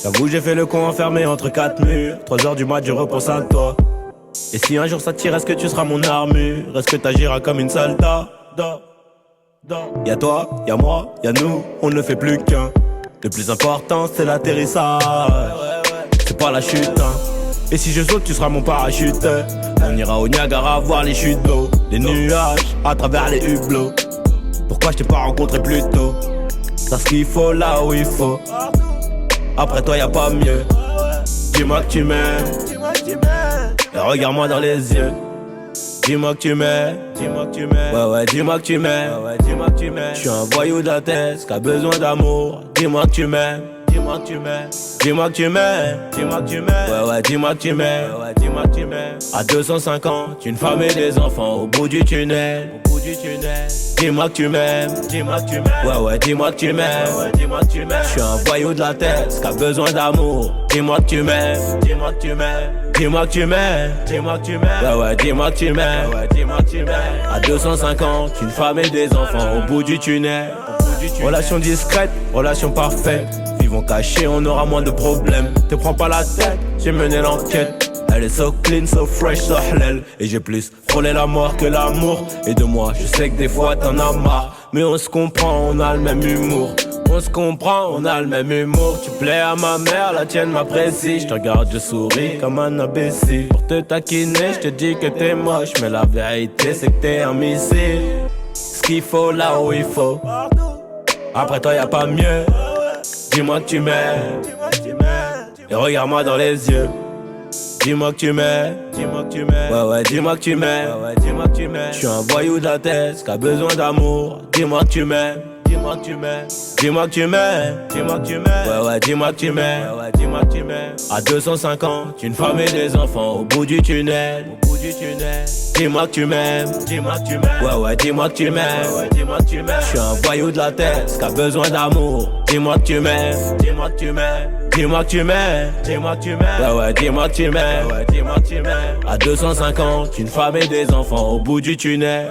J'avoue j'ai fait le con enfermé entre quatre murs. 3 heures du mat je repense à toi. Et si un jour ça tire, est-ce que tu seras mon armure? Est-ce que t'agiras comme une soldat? Y'a toi, y'a moi, y'a nous, on ne fait plus qu'un. Le plus important c'est l'atterrissage, c'est pas la chute hein. Et si je saute tu seras mon parachute. On ira au Niagara voir les chutes d'eau, les nuages à travers les hublots. Pourquoi je t'ai pas rencontré plus tôt? Parce qu'il faut là où il faut. Après toi y'a pas mieux. Dis-moi que tu m'aimes, et regarde-moi dans les yeux. Dis-moi que tu m'aimes, ouais ouais dis-moi que tu m'aimes, Je suis un voyou de la tête qui a besoin d'amour. Dis-moi que tu m'aimes, dis-moi que tu m'aimes, ouais ouais dis-moi que tu m'aimes, À 250, une femme et des enfants au bout du tunnel. Dis-moi que tu m'aimes, ouais ouais dis-moi que tu m'aimes, Je suis un voyou de la tête qui a besoin d'amour. Dis-moi que tu m'aimes, dis-moi que tu m'aimes, ouais ouais dis-moi que tu m'aimes, À 250, une femme et des enfants au bout du tunnel. Relation discrète, relation parfaite. Vivons cachés, on aura moins de problèmes. Te prends pas la tête, j'ai mené l'enquête. Elle est so clean, so fresh, so halal. Et j'ai plus frôlé la mort que l'amour. Et de moi, je sais que des fois t'en as marre. Mais on se comprend, on a le même humour. On se comprend, on a le même humour. Tu plais à ma mère, la tienne m'apprécie. Je te regarde, je souris comme un imbécile. Pour te taquiner, je te dis que t'es moche. Mais la vérité, c'est que t'es un missile. Ce qu'il faut là où il faut. Après toi, y'a pas mieux. Dis-moi que tu m'aimes, et regarde-moi dans les yeux. Dis-moi que tu m'aimes, ouais ouais dis-moi que tu m'aimes, Je suis un voyou de la tête qui a besoin d'amour. Dis-moi que tu m'aimes, dis-moi que tu m'aimes, ouais ouais dis-moi que tu m'aimes, À 250, une femme et des enfants au bout du tunnel. Dis-moi que tu m'aimes, ouais ouais dis-moi que tu m'aimes, Je suis un voyou de la tête qui a besoin d'amour. Dis-moi que tu m'aimes, dis-moi que tu m'aimes, ouais ouais dis-moi que tu m'aimes, À 250, une femme et des enfants au bout du tunnel.